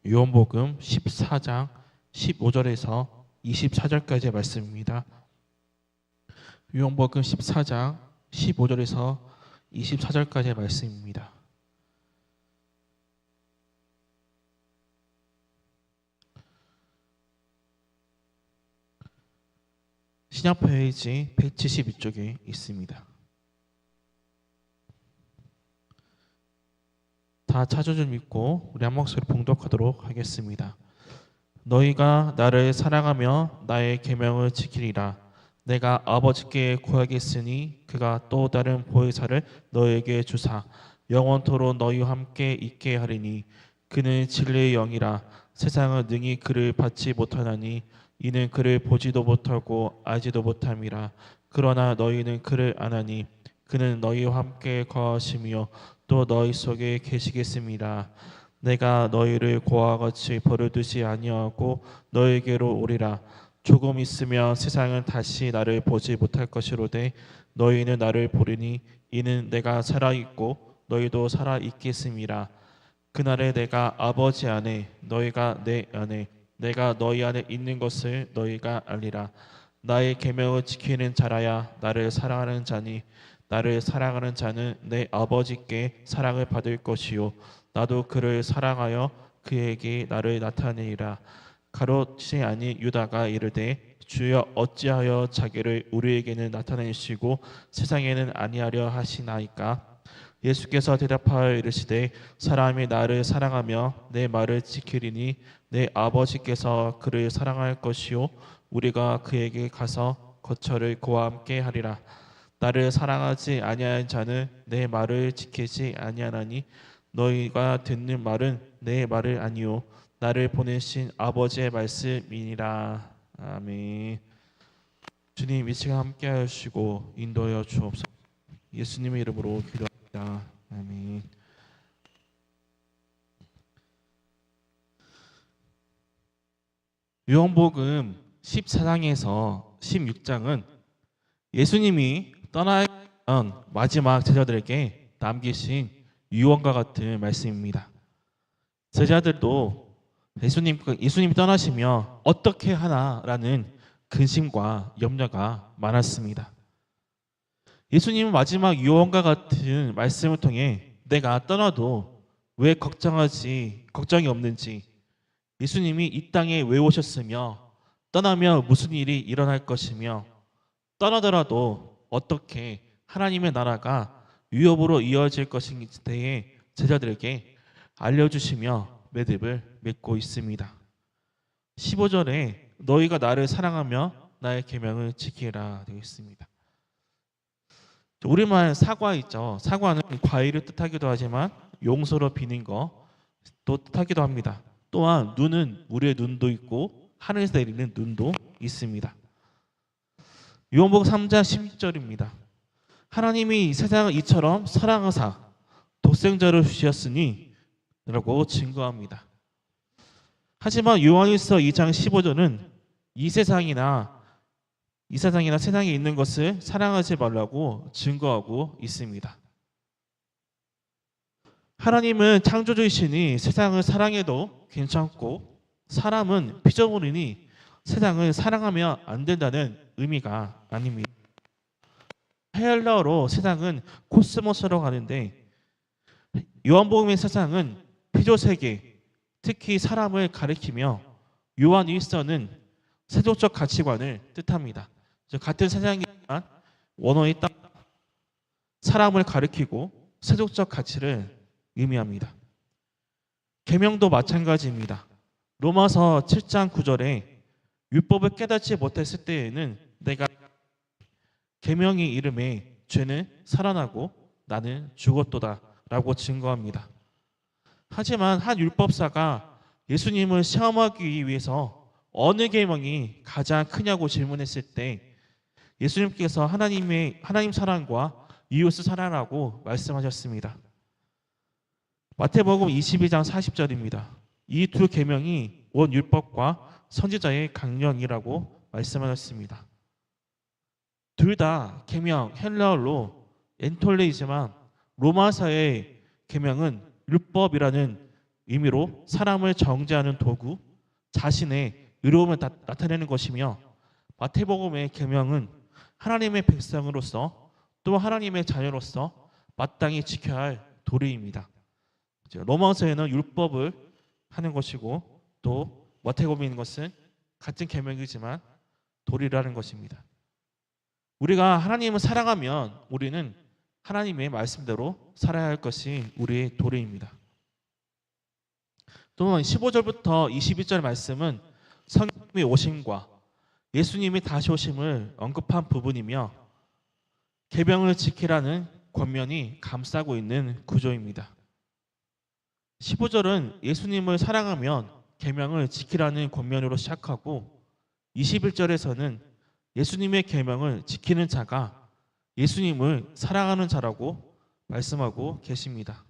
요한복음 14장 15절에서 24절까지의 말씀입니다. 요한복음 14장 15절에서 24절까지의 말씀입니다. 신약 페이지 172쪽에 있습니다. 다 찾은 줄 믿고 우리 한 목소리 봉독하도록 하겠습니다. 너희가 나를 사랑하며 나의 계명을 지키리라. 내가 아버지께 구하겠으니 그가 또 다른 보혜사를 너희에게 주사 영원토록 너희와 함께 있게 하리니 그는 진리의 영이라. 세상은 능히 그를 받지 못하나니 이는 그를 보지도 못하고 알지도 못함이라. 그러나 너희는 그를 아나니 그는 너희와 함께 거하시며 또 너희 속에 계시겠습니다. 내가 너희를 고아와 같이 버려두지 아니하고 너희에게로 오리라. 조금 있으면 세상은 다시 나를 보지 못할 것이로되 너희는 나를 보리니 이는 내가 살아있고 너희도 살아있겠음이라. 그날에 내가 아버지 안에 너희가 내 안에 내가 너희 안에 있는 것을 너희가 알리라. 나의 계명을 지키는 자라야 나를 사랑하는 자니 나를 사랑하는 자는 내 아버지께 사랑을 받을 것이요 나도 그를 사랑하여 그에게 나를 나타내리라. 가롯이 아닌 유다가 이르되 주여 어찌하여 자기를 우리에게는 나타내시고 세상에는 아니하려 하시나이까. 예수께서 대답하여 이르시되 사람이 나를 사랑하며 내 말을 지키리니 내 아버지께서 그를 사랑할 것이요 우리가 그에게 가서 거처를 그와 함께 하리라. 나를 사랑하지 아니하는 자는 내 말을 지키지 아니하나니 너희가 듣는 말은 내 말을 아니요 나를 보내신 아버지의 말씀이니라. 아멘. 주님 이 시간 함께 하시고 인도하여 주옵소서. 예수님의 이름으로 기도합니다. 아멘. 요한복음 14장에서 16장은 예수님이 떠나야 한 마지막 제자들에게 남기신 유언과 같은 말씀입니다. 제자들도 예수님이 떠나시며 어떻게 하나라는 근심과 염려가 많았습니다. 예수님은 마지막 유언과 같은 말씀을 통해 내가 떠나도 왜 걱정이 없는지, 예수님이 이 땅에 왜 오셨으며 떠나면 무슨 일이 일어날 것이며 떠나더라도 어떻게 하나님의 나라가 위협으로 이어질 것인지에 대해 제자들에게 알려주시며 매듭을 맺고 있습니다. 15절에 너희가 나를 사랑하며 나의 계명을 지키라 되어 있습니다. 우리말 사과 있죠. 사과는 과일을 뜻하기도 하지만 용서로 비는 것도 뜻하기도 합니다. 또한 눈은 우리의 눈도 있고 하늘에서 내리는 눈도 있습니다. 요한복음 3장 16절입니다. 하나님이 세상을 이처럼 사랑하사 독생자를 주셨으니 라고 증거합니다. 하지만 요한일서 2장 15절은 이 세상이나 세상에 있는 것을 사랑하지 말라고 증거하고 있습니다. 하나님은 창조주이시니 세상을 사랑해도 괜찮고 사람은 피조물이니 세상을 사랑하면 안 된다는 의미가 아닙니다. 헬라어로 세상은 코스모스라고 하는데 요한복음의 세상은 피조세계, 특히 사람을 가리키며 요한 1서는 세속적 가치관을 뜻합니다. 같은 세상이지만 원어에 따라 사람을 가리키고 세속적 가치를 의미합니다. 계명도 마찬가지입니다. 로마서 7장 9절에 율법을 깨닫지 못했을 때에는 내가 계명이 이름에 죄는 살아나고 나는 죽었도다 라고 증거합니다. 하지만 한 율법사가 예수님을 시험하기 위해서 어느 계명이 가장 크냐고 질문했을 때 예수님께서 하나님 사랑과 이웃을 사랑하라고 말씀하셨습니다. 마태복음 22장 40절입니다. 이 두 계명이 원 율법과 선지자의 강령이라고 말씀하셨습니다. 둘 다 계명 헬라어로 엔톨레이지만 로마서의 계명은 율법이라는 의미로 사람을 정죄하는 도구, 자신의 의로움을 나타내는 것이며 마태복음의 계명은 하나님의 백성으로서 또 하나님의 자녀로서 마땅히 지켜야 할 도리입니다. 로마서에는 율법을 하는 것이고 또 마태복음에 있는 것은 같은 계명이지만 도리라는 것입니다. 우리가 하나님을 사랑하면 우리는 하나님의 말씀대로 살아야 할 것이 우리의 도리입니다. 또 15절부터 22절 말씀은 성령님의 오심과 예수님이 다시 오심을 언급한 부분이며 계명을 지키라는 권면이 감싸고 있는 구조입니다. 15절은 예수님을 사랑하면 계명을 지키라는 권면으로 시작하고 21절에서는 예수님의 계명을 지키는 자가 예수님을 사랑하는 자라고 말씀하고 계십니다.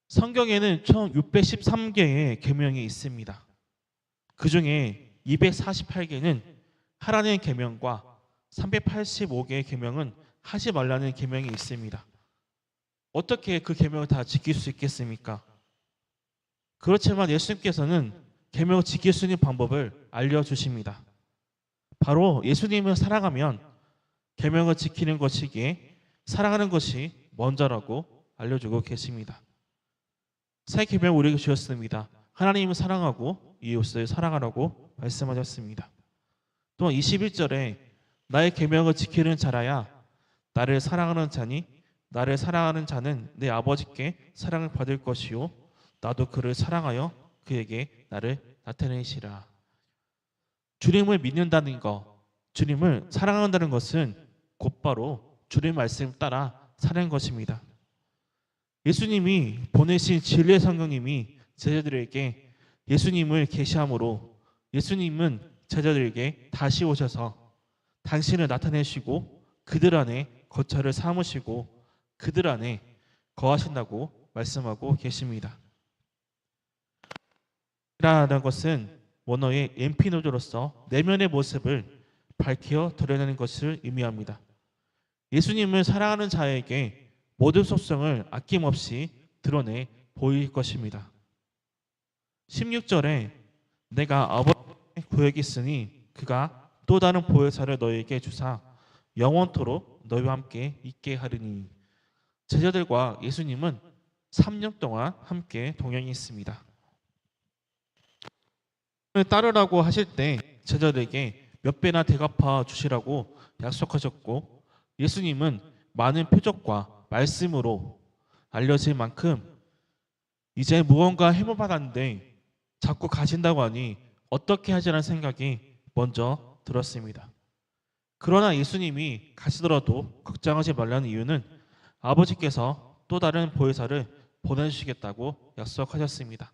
성경에는 총 613개의 계명이 있습니다. 그 중에 248개는 하라는 계명과 385개의 계명은 하지 말라는 계명이 있습니다. 어떻게 그 계명을 다 지킬 수 있겠습니까? 그렇지만 예수님께서는 계명을 지킬 수 있는 방법을 알려주십니다. 바로 예수님을 사랑하면 계명을 지키는 것이기에 사랑하는 것이 먼저라고 알려주고 계십니다. 새 계명을 우리에게 주셨습니다. 하나님을 사랑하고 이웃을 사랑하라고 말씀하셨습니다. 또한 21절에 나의 계명을 지키는 자라야 나를 사랑하는 자니 나를 사랑하는 자는 내 아버지께 사랑을 받을 것이요 나도 그를 사랑하여 그에게 나를 나타내시라. 주님을 믿는다는 것, 주님을 사랑한다는 것은 곧바로 주님의 말씀 따라 사는 것입니다. 예수님이 보내신 진리의 성령님이 제자들에게 예수님을 계시함으로 예수님은 제자들에게 다시 오셔서 당신을 나타내시고 그들 안에 거처를 삼으시고 그들 안에 거하신다고 말씀하고 계십니다. 라는 것은 원어의 엠피노조로서 내면의 모습을 밝혀 드러내는 것을 의미합니다. 예수님을 사랑하는 자에게 모든 속성을 아낌없이 드러내 보일 것입니다. 16절에 내가 아버지의 구역이 있으니 그가 또 다른 보혜사를 너희에게 주사 영원토록 너희와 함께 있게 하리니. 제자들과 예수님은 3년 동안 함께 동행했습니다. 따르라고 하실 때 제자들에게 몇 배나 대갚아 주시라고 약속하셨고 예수님은 많은 표적과 말씀으로 알려질 만큼 이제 무언가 해보받았는데 자꾸 가신다고 하니 어떻게 하지라는 생각이 먼저 들었습니다. 그러나 예수님이 가시더라도 걱정하지 말라는 이유는 아버지께서 또 다른 보혜사를 보내주시겠다고 약속하셨습니다.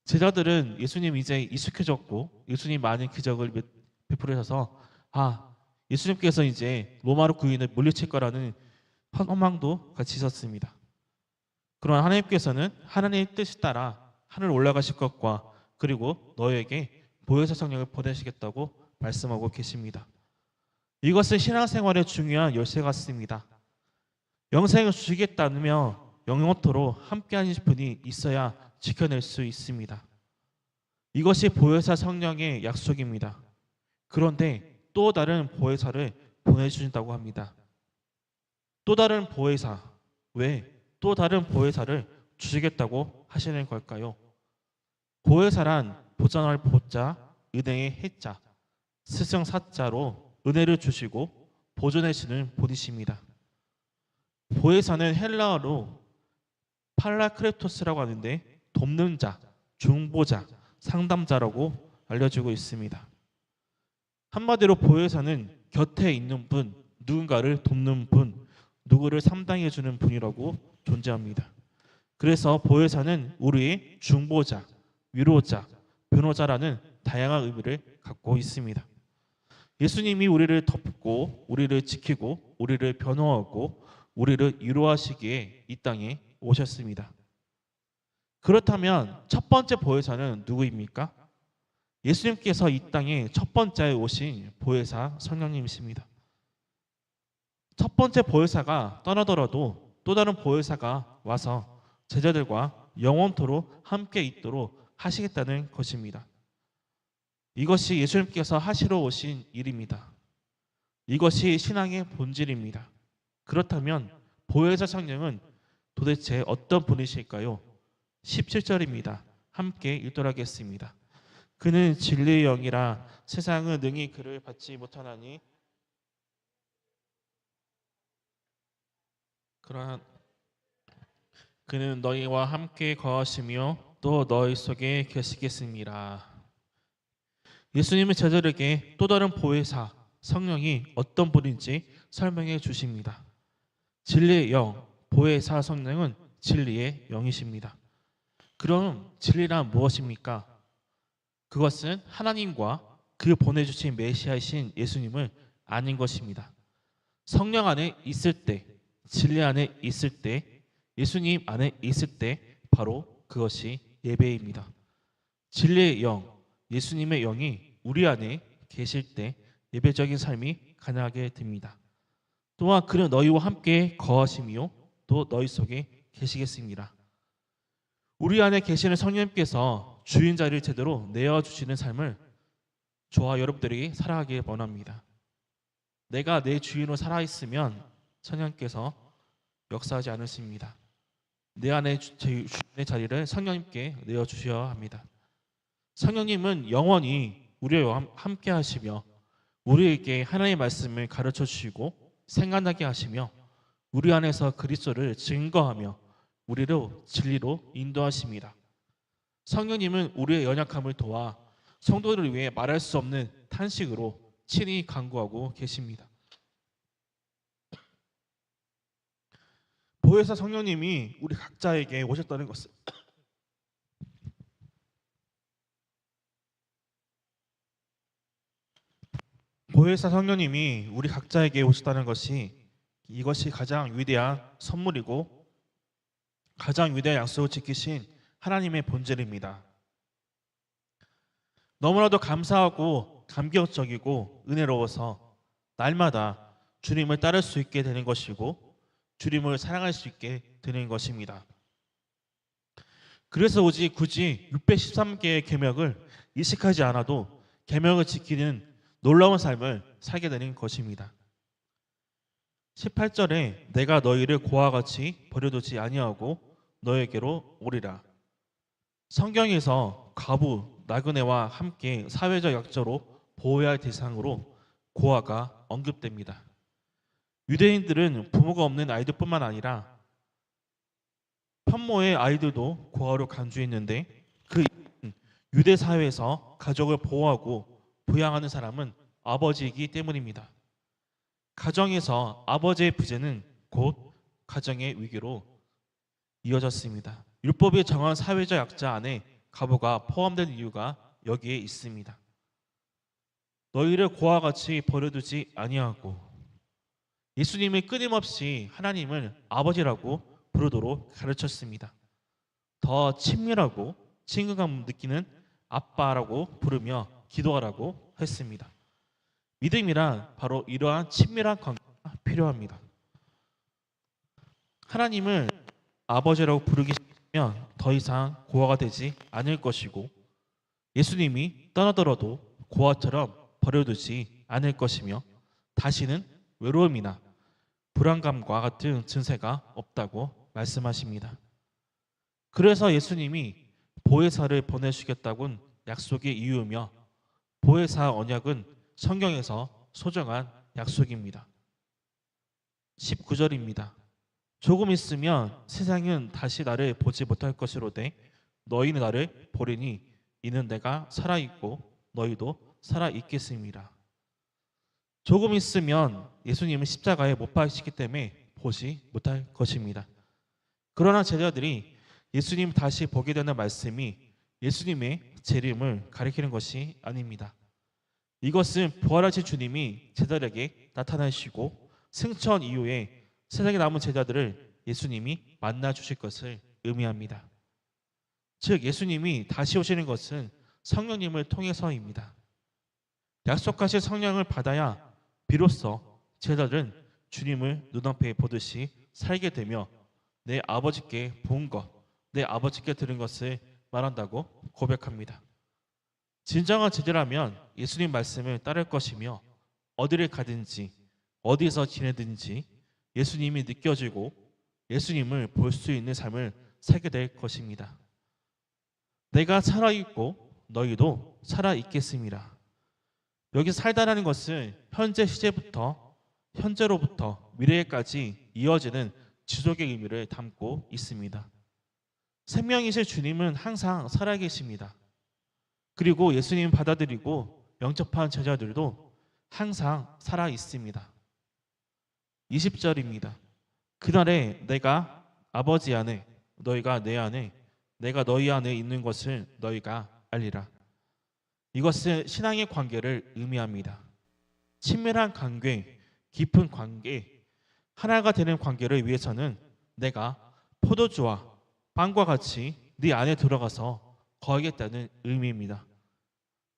제자들은 예수님 이제 익숙해졌고 예수님 많은 기적을 베풀으셔서 예수님께서 이제 로마로 구인을 물리칠 거라는 허망도 같이 있었습니다. 그러나 하나님께서는 하나님의 뜻에 따라 하늘 올라가실 것과 그리고 너에게 보혜사 성령을 보내시겠다고 말씀하고 계십니다. 이것은 신앙생활의 중요한 열쇠 같습니다. 영생을 주시겠다며 영원토록 함께하는 분이 있어야 지켜낼 수 있습니다. 이것이 보혜사 성령의 약속입니다. 그런데 또 다른 보혜사를 보내주신다고 합니다. 또 다른 보혜사, 왜 또 다른 보혜사를 주시겠다고 하시는 걸까요? 보혜사란 보장할 보자, 은혜의 해자, 스승사자로 은혜를 주시고 보존해 주는 분이십니다. 보혜사는 헬라어로 팔라크레토스라고 하는데 돕는 자, 중보자, 상담자라고 알려지고 있습니다. 한마디로 보혜사는 곁에 있는 분, 누군가를 돕는 분, 누구를 상담해 주는 분이라고 존재합니다. 그래서 보혜사는 우리의 중보자, 위로자, 변호자라는 다양한 의미를 갖고 있습니다. 예수님이 우리를 덮고 우리를 지키고 우리를 변호하고 우리를 위로하시기에 이 땅에 오셨습니다. 그렇다면 첫 번째 보혜사는 누구입니까? 예수님께서 이 땅에 첫 번째 오신 보혜사 성령님이십니다. 첫 번째 보혜사가 떠나더라도 또 다른 보혜사가 와서 제자들과 영원토록 함께 있도록 하시겠다는 것입니다. 이것이 예수님께서 하시러 오신 일입니다. 이것이 신앙의 본질입니다. 그렇다면 보혜사 성령은 도대체 어떤 분이실까요? 17절입니다. 함께 읽도록 하겠습니다. 그는 진리의 영이라 세상은 능히 그를 받지 못하나니 그러한 그는 너희와 함께 거하시며 또 너희 속에 계시겠습니다. 예수님은 제자들에게 또 다른 보혜사 성령이 어떤 분인지 설명해 주십니다. 진리의 영, 보혜사 성령은 진리의 영이십니다. 그럼 진리란 무엇입니까? 그것은 하나님과 그 보내주신 메시아이신 예수님을 아는 것입니다. 성령 안에 있을 때, 진리 안에 있을 때, 예수님 안에 있을 때 바로 그것이 예배입니다. 진리의 영, 예수님의 영이 우리 안에 계실 때 예배적인 삶이 가능하게 됩니다. 또한 그는 너희와 함께 거하시며 또 너희 속에 계시겠습니다. 우리 안에 계시는 성령님께서 주인 자리를 제대로 내어주시는 삶을 저와 여러분들이 살아가길 원합니다. 내가 내 주인으로 살아있으면 성령님께서 역사하지 않으십니다. 내 안에 주인의 자리를 성령님께 내어주셔야 합니다. 성령님은 영원히 우리와 함께 하시며 우리에게 하나님의 말씀을 가르쳐 주시고 생각나게 하시며 우리 안에서 그리스도를 증거하며 우리를 진리로 인도하십니다. 성령님은 우리의 연약함을 도와 성도들을 위해 말할 수 없는 탄식으로 친히 간구하고 계십니다. 보혜사 성령님이 우리 각자에게 오셨다는 것은 보혜사 성령님이 우리 각자에게 오셨다는 것이 이것이 가장 위대한 선물이고 가장 위대한 약속을 지키신 하나님의 본질입니다. 너무나도 감사하고 감격적이고 은혜로워서 날마다 주님을 따를 수 있게 되는 것이고 주님을 사랑할 수 있게 되는 것입니다. 그래서 굳이 613개의 계명을 이식하지 않아도 계명을 지키는 놀라운 삶을 살게 되는 것입니다. 18절에 내가 너희를 고와 같이 버려두지 아니하고 너에게로 오리라. 성경에서 과부, 나그네와 함께 사회적 약자로 보호해야 할 대상으로 고아가 언급됩니다. 유대인들은 부모가 없는 아이들뿐만 아니라 편모의 아이들도 고아로 간주했는데 그 유대 사회에서 가족을 보호하고 부양하는 사람은 아버지이기 때문입니다. 가정에서 아버지의 부재는 곧 가정의 위기로 이어졌습니다. 율법이 정한 사회적 약자 안에 과부가 포함된 이유가 여기에 있습니다. 너희를 고와 같이 버려두지 아니하고 예수님이 끊임없이 하나님을 아버지라고 부르도록 가르쳤습니다. 더 친밀하고 친근감 느끼는 아빠라고 부르며 기도하라고 했습니다. 믿음이란 바로 이러한 친밀한 관계가 필요합니다. 하나님을 아버지라고 부르기 시작하면 더 이상 고아가 되지 않을 것이고 예수님이 떠나더라도 고아처럼 버려두지 않을 것이며 다시는 외로움이나 불안감과 같은 증세가 없다고 말씀하십니다. 그래서 예수님이 보혜사를 보내주겠다고는 약속의 이유며 보혜사 언약은 성경에서 소중한 약속입니다. 19절입니다. 조금 있으면 세상은 다시 나를 보지 못할 것이로되 너희는 나를 보리니 이는 내가 살아있고 너희도 살아있겠습니다. 조금 있으면 예수님은 십자가에 못 박히시기 때문에 보지 못할 것입니다. 그러나 제자들이 예수님 다시 보게 되는 말씀이 예수님의 재림을 가리키는 것이 아닙니다. 이것은 부활하신 주님이 제자들에게 나타나시고 승천 이후에 세상에 남은 제자들을 예수님이 만나 주실 것을 의미합니다. 즉 예수님이 다시 오시는 것은 성령님을 통해서입니다. 약속하신 성령을 받아야 비로소 제자들은 주님을 눈앞에 보듯이 살게 되며 내 아버지께 본 것, 내 아버지께 들은 것을 말한다고 고백합니다. 진정한 제자라면 예수님 말씀을 따를 것이며 어디를 가든지 어디서 지내든지 예수님이 느껴지고 예수님을 볼 수 있는 삶을 살게 될 것입니다. 내가 살아있고 너희도 살아있겠습니다. 여기 살다라는 것은 현재 시제부터 현재로부터 미래까지 이어지는 지속의 의미를 담고 있습니다. 생명이신 주님은 항상 살아계십니다. 그리고 예수님 받아들이고 영접한 제자들도 항상 살아 있습니다. 20절입니다. 그날에 내가 아버지 안에 너희가 내 안에 내가 너희 안에 있는 것을 너희가 알리라. 이것은 신앙의 관계를 의미합니다. 친밀한 관계, 깊은 관계, 하나가 되는 관계를 위해서는 내가 포도주와 빵과 같이 네 안에 들어가서 거하겠다는 의미입니다.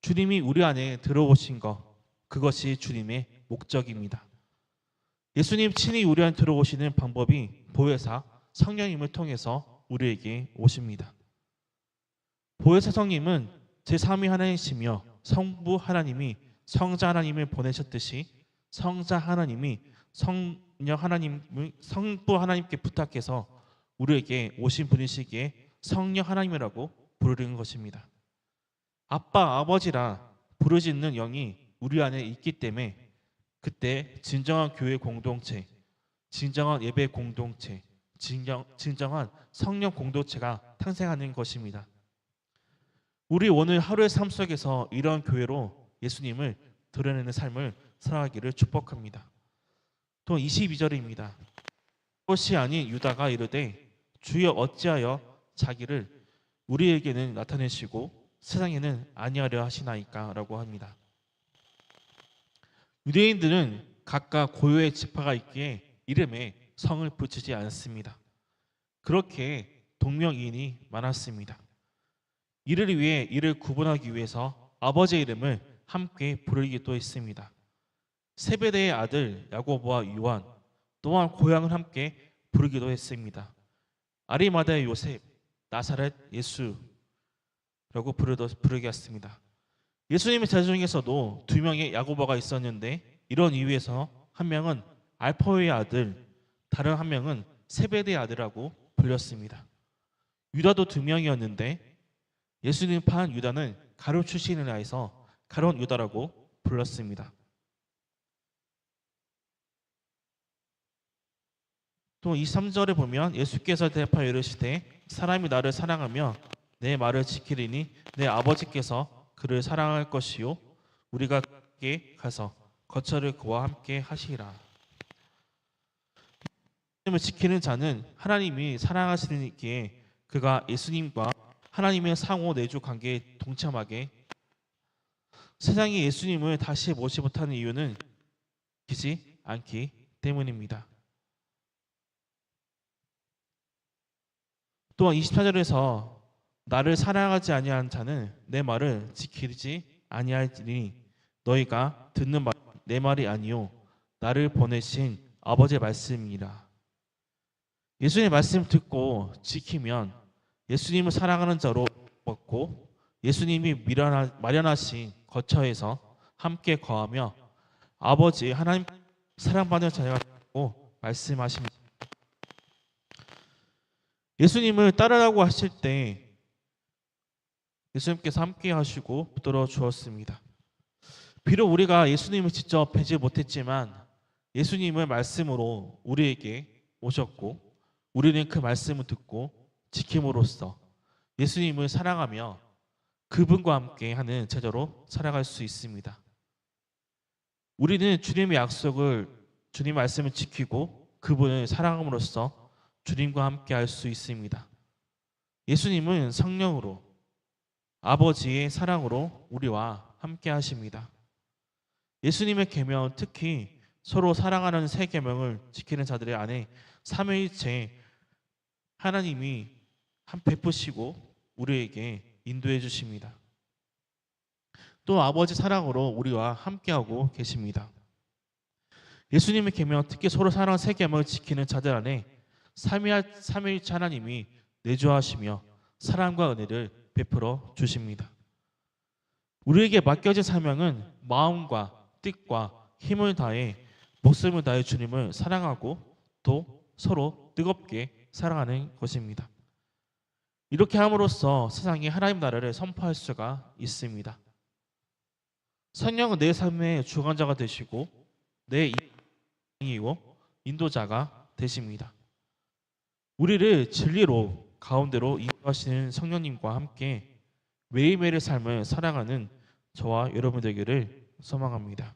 주님이 우리 안에 들어오신 것, 그것이 주님의 목적입니다. 예수님 친히 우리 안에 들어오시는 방법이 보혜사 성령님을 통해서 우리에게 오십니다. 보혜사 성령님은 제3위 하나님이시며 성부 하나님이 성자 하나님을 보내셨듯이 성자 하나님이 성령 하나님을 성부 하나님께 부탁해서 우리에게 오신 분이시기에 성령 하나님이라고 부르는 것입니다. 아빠, 아버지라 부르짖는 영이 우리 안에 있기 때문에 그때 진정한 교회 공동체, 진정한 예배 공동체, 진정한 성령 공동체가 탄생하는 것입니다. 우리 오늘 하루의 삶 속에서 이런 교회로 예수님을 드러내는 삶을 살아가기를 축복합니다. 또 22절입니다. 그것이 아닌 유다가 이르되 주여 어찌하여 자기를 우리에게는 나타내시고 세상에는 아니하려 하시나이까 라고 합니다. 유대인들은 각각 고유의 지파가 있기에 이름에 성을 붙이지 않습니다. 그렇게 동명이인이 많았습니다. 이를 위해 이를 구분하기 위해서 아버지의 이름을 함께 부르기도 했습니다. 세베대의 아들 야고보와 요한 또한 고향을 함께 부르기도 했습니다. 아리마다의 요셉, 나사렛 예수라고 부르게 했습니다. 예수님의 제자 중에서도 2명의 야고보가 있었는데 이런 이유에서 한 명은 알파오의 아들, 다른 한 명은 세베대의 아들이라고 불렸습니다. 유다도 2명이었는데 예수님 판 유다는 가룟 출신이라 해서 가룟 유다라고 불렀습니다. 또 23절에 보면 예수께서 대답하여 이르시되 사람이 나를 사랑하며 내 말을 지키리니 내 아버지께서 그를 사랑할 것이요 우리가 그에게 가서 거처를 그와 함께 하시리라. 예수님을 지키는 자는 하나님이 사랑하시기에 그가 예수님과 하나님의 상호 내주 관계에 동참하게 세상이 예수님을 다시 모시 못하는 이유는 지키지 않기 때문입니다. 또한 24절에서 나를 사랑하지 아니한 자는 내 말을 지키지 아니하리니 너희가 듣는 말 내 말이 아니요 나를 보내신 아버지의 말씀이라. 예수님의 말씀 듣고 지키면 예수님을 사랑하는 자로 먹고 예수님이 마련하신 거처에서 함께 거하며 아버지 하나님 사랑받는 자녀가 되고 말씀하십니다. 예수님을 따르라고 하실 때 예수님께서 함께 하시고 붙들어 주었습니다. 비록 우리가 예수님을 직접 뵈지 못했지만 예수님을 말씀으로 우리에게 오셨고 우리는 그 말씀을 듣고 지킴으로써 예수님을 사랑하며 그분과 함께 하는 제자로 살아갈 수 있습니다. 우리는 주님의 약속을 주님 말씀을 지키고 그분을 사랑함으로써 주님과 함께 할 수 있습니다. 예수님은 성령으로 아버지의 사랑으로 우리와 함께 하십니다. 예수님의 계명 특히 서로 사랑하는 세 계명을 지키는 자들의 안에 삼위일체 하나님이 베푸시고 우리에게 인도해 주십니다. 또 아버지 사랑으로 우리와 함께하고 계십니다. 예수님의 계명 특히 서로 사랑하는 세 계명을 지키는 자들 안에 삼위일체 하나님이 내주하시며 사랑과 은혜를 베풀어 주십니다. 우리에게 맡겨진 사명은 마음과 뜻과 힘을 다해 목숨을 다해 주님을 사랑하고 또 서로 뜨겁게 사랑하는 것입니다. 이렇게 함으로써 세상에 하나님 나라를 선포할 수가 있습니다. 성령은 내 삶의 주관자가 되시고 내 인이요 인도자가 되십니다. 우리를 진리로 가운데로 인도하시는 성령님과 함께 매일매일의 삶을 살아가는 저와 여러분 되기를 소망합니다.